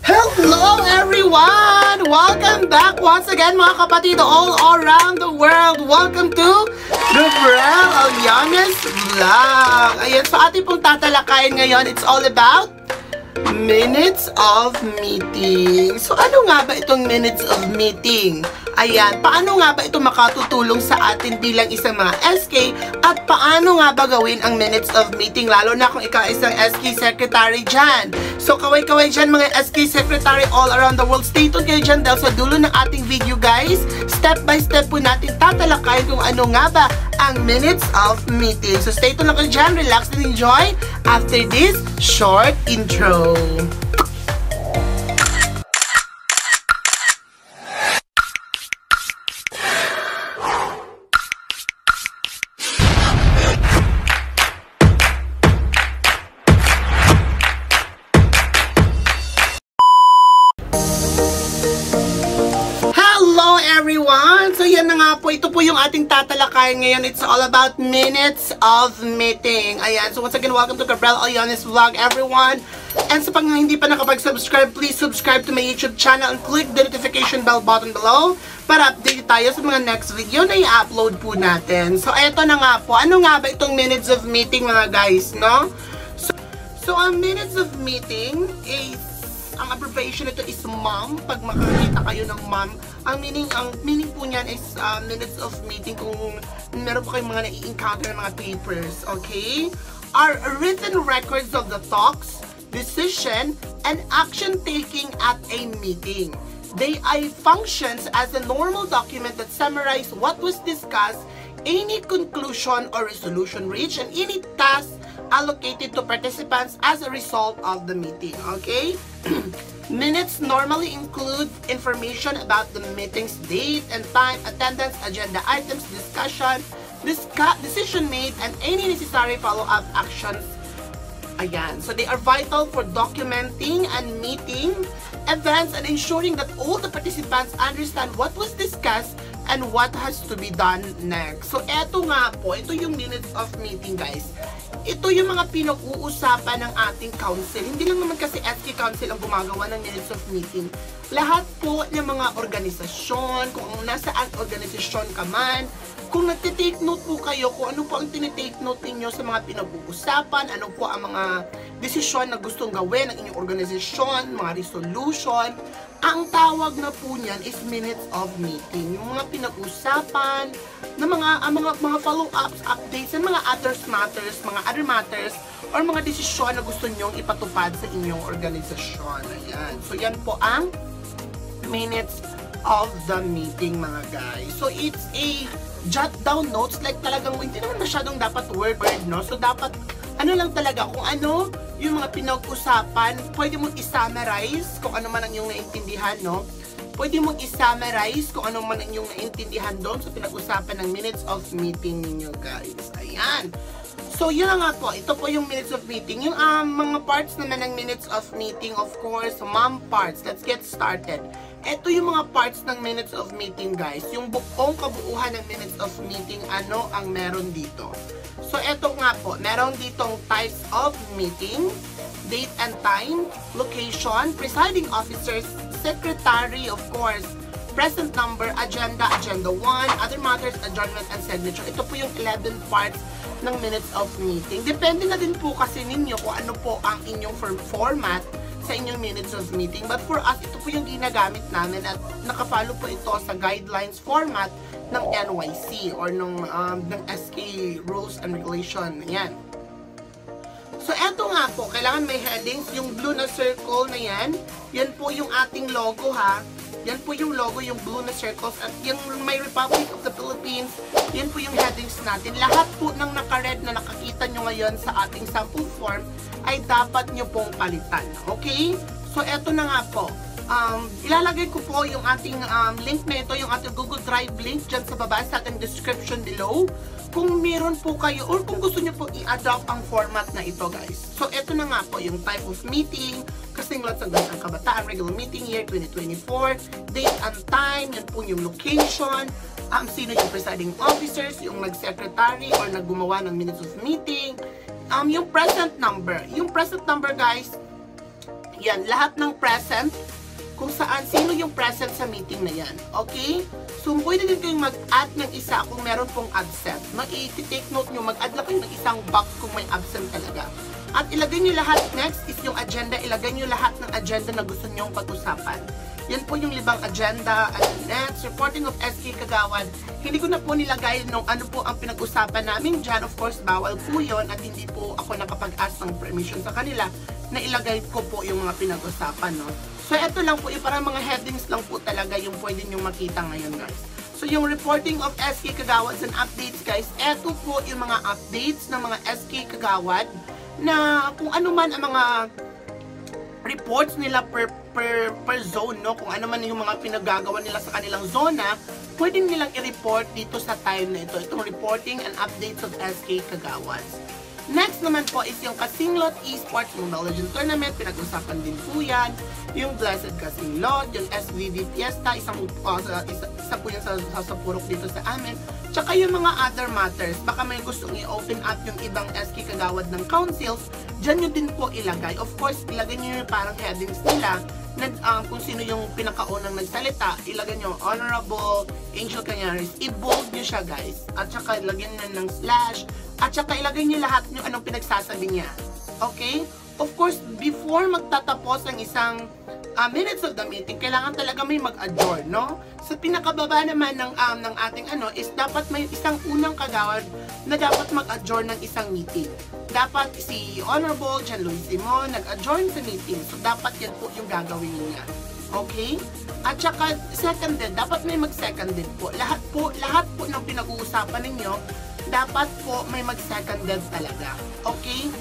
Hello everyone! Welcome back once again mga kapatid all around the world. Welcome to Gabriel Alyanes Vlog. Ayan, so ating pong tatalakayin ngayon, it's all about minutes of meeting. So ano nga ba itong minutes of meeting? Ayan, paano nga ba ito makatutulong sa atin bilang isang mga SK at paano nga ba gawin ang minutes of meeting lalo na kung ikaw isang SK secretary dyan. So kaway-kaway dyan mga SK secretary all around the world. Stay tuned kayo dyan dahil sa dulo ng ating video guys. Step by step po natin tatalakayin kung ano nga ba ang minutes of meeting. So stay tuned lang kayo dyan, relax and enjoy after this short intro. Everyone! So yan na nga po, ito po yung ating tatalakayin ngayon. It's all about minutes of meeting. Ayan, so once again, welcome to Gabriel Alyanes Vlog everyone. And sa pag hindi pa nakapag-subscribe, please subscribe to my YouTube channel and click the notification bell button below para update tayo sa mga next video na i-upload po natin. So eto na nga po, ano nga ba itong minutes of meeting mga guys, no? So ang minutes of meeting is ang abbreviation nito is MOM. Pag makakita kayo ng MOM, ang meaning po niyan is minutes of meeting kung meron po kayong mga nai-encounter ng mga papers, okay? Are written records of the talks, decision, and action taking at a meeting. They functions as a normal document that summarize what was discussed, any conclusion or resolution reached, and any task allocated to participants as a result of the meeting, okay? Minutes normally include information about the meeting's date and time, attendance, agenda items, discussion, decision made, and any necessary follow-up actions. Ayan, so they are vital for documenting and meeting events and ensuring that all the participants understand what was discussed and what has to be done next. So eto nga po, ito yung minutes of meeting guys. Ito yung mga pinag-uusapan ng ating council. Hindi lang naman kasi SK Council ang gumagawa ng minutes of meeting. Lahat po ng mga organisasyon, kung nasaan organisasyon ka man, kung nagtitake note po kayo, kung ano po ang tinitake note ninyo sa mga pinag-uusapan, ano po ang mga desisyon na gustong gawin ng inyong organisasyon, mga resolution, ang tawag na po niyan is minutes of meeting. Yung mga pinag-usapan, na mga follow-ups, updates, and mga other matters, or mga desisyon na gusto nyong ipatupad sa inyong organisasyon. Ayan. So, yan po ang minutes of the meeting, mga guys. So, it's a jot down notes, like talagang hindi naman masyadong dapat word, no? So, dapat, ano lang talaga, kung ano yung mga pinag-usapan, pwede mong i-summarize kung ano man ang iyong naintindihan, no? Pwede mong i-summarize kung ano man ang iyong naintindihan doon sa pinag-usapan ng minutes of meeting ninyo, guys. Ayan. So, yun nga po. Ito po yung minutes of meeting. Yung mga parts naman ng minutes of meeting, of course, MOM parts. Let's get started. Ito yung mga parts ng minutes of meeting, guys. Yung buong kabuuhan ng minutes of meeting, ano ang meron dito. So, ito nga po. Meron ditong types of meeting, date and time, location, presiding officers, secretary, of course, present number, agenda, agenda 1, other matters, adjournment, and signature. Ito po yung 11 parts ng minutes of meeting. Depende na din po kasi ninyo kung ano po ang inyong format sa inyong minutes of meeting. But for us, ito po yung ginagamit namin at nakapalo po ito sa guidelines format ng NYC or ng SK Rules and Regulation. Yan. So, eto nga po, kailangan may headings. Yung blue na circle na yan, yan po yung ating logo ha. Yan po yung logo, yung blue na circles. At yung may Republic of the Philippines, yan po yung headings natin. Lahat po ng naka-red na nakakita nyo ngayon sa ating sample form ay dapat nyo pong palitan. Okay? So, eto na nga po. Ilalagay ko po yung ating link na ito, yung ating Google Drive link dyan sa baba sa ating description below. Kung meron po kayo or kung gusto nyo po i-adopt ang format na ito guys. So ito na nga po yung type of meeting, kasing lots ng kabataan, regular meeting year 2024, date and time, yan po yung location, sino yung presiding officers, yung nag-secretary or naggumawa ng minutes of meeting, yung present number. Yung present number guys, Yan, lahat ng present, kung saan, sino yung present sa meeting na yan. Okay? So, pwede din kayong mag-add ng isa kung meron pong absent. I-take note nyo, mag-add lang kayo ng isang box kung may absent talaga. At ilagay nyo lahat, next is yung agenda. Ilagay nyo lahat ng agenda na gusto nyong pag-usapan. Yan po yung 5 agenda. And next, reporting of SK Kagawad. Hindi ko na po nilagay nung ano po ang pinag-usapan namin dyan. Of course, bawal po yun at hindi po ako nakapag-ask ng permission sa kanila na ilagay ko po yung mga pinag-usapan, no? So, ito lang po, yung parang mga headings lang po talaga yung pwede nyo makita ngayon, guys. So, yung reporting of SK Kagawad and updates, guys, ito po yung mga updates ng mga SK Kagawad na kung ano man ang mga reports nila per zone, no? Kung ano man yung mga pinagagawa nila sa kanilang zona, pwede nilang i-report dito sa time na ito. Itong reporting and updates of SK Kagawad. Next naman po is yung Kasinglot Esports Mobile Legends Tournament. Pinag-usapan din po yan. Yung Blessed Kasinglot, yung SVD Fiesta, isa po yan sa purok dito sa amin. Tsaka yung mga other matters. Baka may gustong i-open up yung ibang SK Kagawad ng councils, dyan nyo din po ilagay. Of course, ilagay nyo yung parang headings nila na kung sino yung pinakaunang nagsalita. Ilagay nyo Honorable Angel Cañares. I-bold nyo siya, guys. At saka ilagyan nyo ng slash. At saka ilagay nyo lahat nyo anong pinagsasabi niya. Okay? Of course, before magtatapos ang isang minutes of the meeting, kailangan talaga may mag-adjourn, no? Sa pinakababa naman ng ating is dapat may isang unang kagawad na dapat mag-adjourn ng isang meeting. Dapat si Honorable John Luis Simon nag-adjourn sa meeting. So, dapat yan po yung gagawin niya. Okay? At saka, seconded, dapat may mag-seconded po. Lahat po ng pinag-uusapan ninyo, dapat po may mag-seconded talaga. Okay?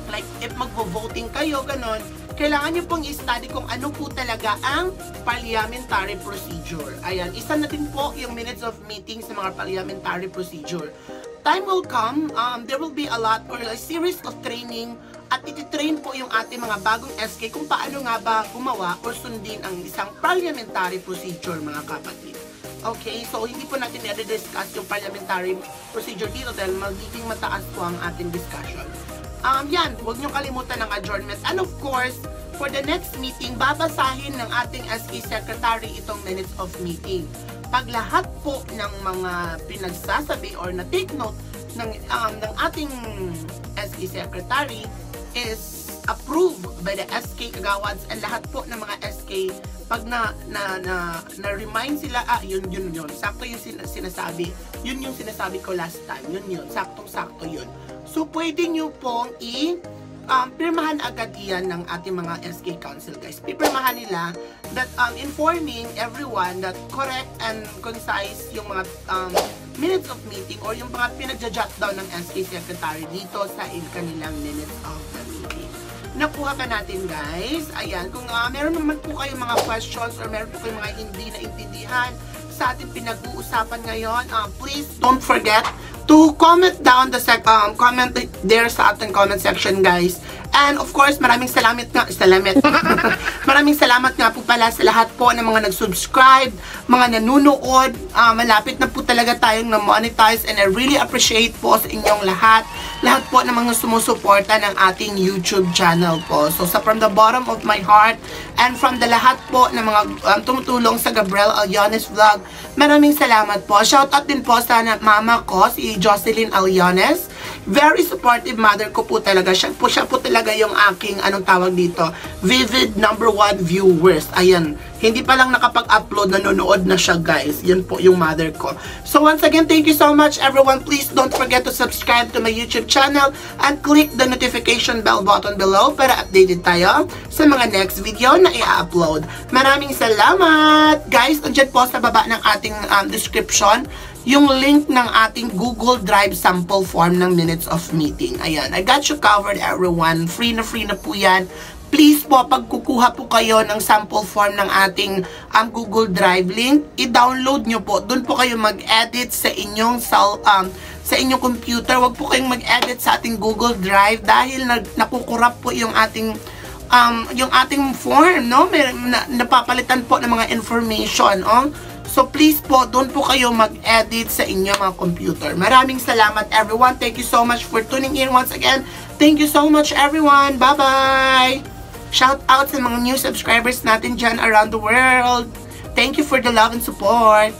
Like, if magvo-voting kayo, ganon, kailangan nyo pong i-study kung ano po talaga ang parliamentary procedure. Ayan, isa na din po yung minutes of meetings sa mga parliamentary procedure. Time will come, there will be a lot or a series of training at iti-train po yung ating mga bagong SK kung paano nga ba gumawa o sundin ang isang parliamentary procedure, mga kapatid. Okay, so hindi po natin i-discuss yung parliamentary procedure dito dahil magiging mataas po ang ating discussion. Yan, huwag nyo kalimutan ng adjournment. And of course, for the next meeting, babasahin ng ating SK Secretary itong minutes of meeting. Pag lahat po ng mga pinagsasabi or na-take note ng ating SK Secretary is approved by the SK Kagawads and lahat po ng mga SK, pag na-remind sila, yun, sakto yung sinasabi, yun yung sinasabi ko last time, yun, saktong-sakto yun. So, pwede nyo pong pirmahan agad iyan ng ating mga SK Council, guys. Pipirmahan nila that informing everyone that correct and concise yung mga minutes of meeting or yung mga pinagja-jot down ng SK Secretary dito sa kanilang minutes of the meeting. Nakuha ka natin, guys. Ayan, kung meron naman po kayong mga questions or meron po kayong mga hindi naintindihan sa ating pinag-uusapan ngayon, please don't forget to comment down comment there sa ating comment section, guys. And of course, maraming salamat nga po pala sa lahat po ng mga nag-subscribe, mga nanonood. Malapit na po talaga tayong na-monetize and I really appreciate po sa inyong lahat po ng mga sumusuporta ng ating YouTube channel po. So, from the bottom of my heart and from the lahat po ng mga tumutulong sa Gabriel Aliones Vlog, maraming salamat po. Shoutout din po sa mama ko, si Jocelyn Aliones. Very supportive mother ko po talaga. Siya po talaga yung aking, vivid #1 viewers. Ayan. Hindi pa lang nakapag-upload, nanonood na siya, guys. Yan po yung mother ko. So once again, thank you so much, everyone. Please don't forget to subscribe to my YouTube channel and click the notification bell button below para updated tayo sa mga next video na i-upload. Maraming salamat! Guys, andyan po sa baba ng ating description yung link ng ating Google Drive sample form ng minutes of meeting. Ayan, I got you covered, everyone. Free na po yan. Please po, pag kukuha po kayo ng sample form ng ating Google Drive link, i-download nyo po. Doon po kayo mag-edit sa inyong computer. Huwag po kayong mag-edit sa ating Google Drive dahil nakukurap po yung ating form, no? Napapalitan po ng mga information, oh. So, please po, doon po kayo mag-edit sa inyong mga computer. Maraming salamat, everyone. Thank you so much for tuning in once again. Thank you so much, everyone. Bye-bye! Shout out sa mga new subscribers natin dyan around the world. Thank you for the love and support.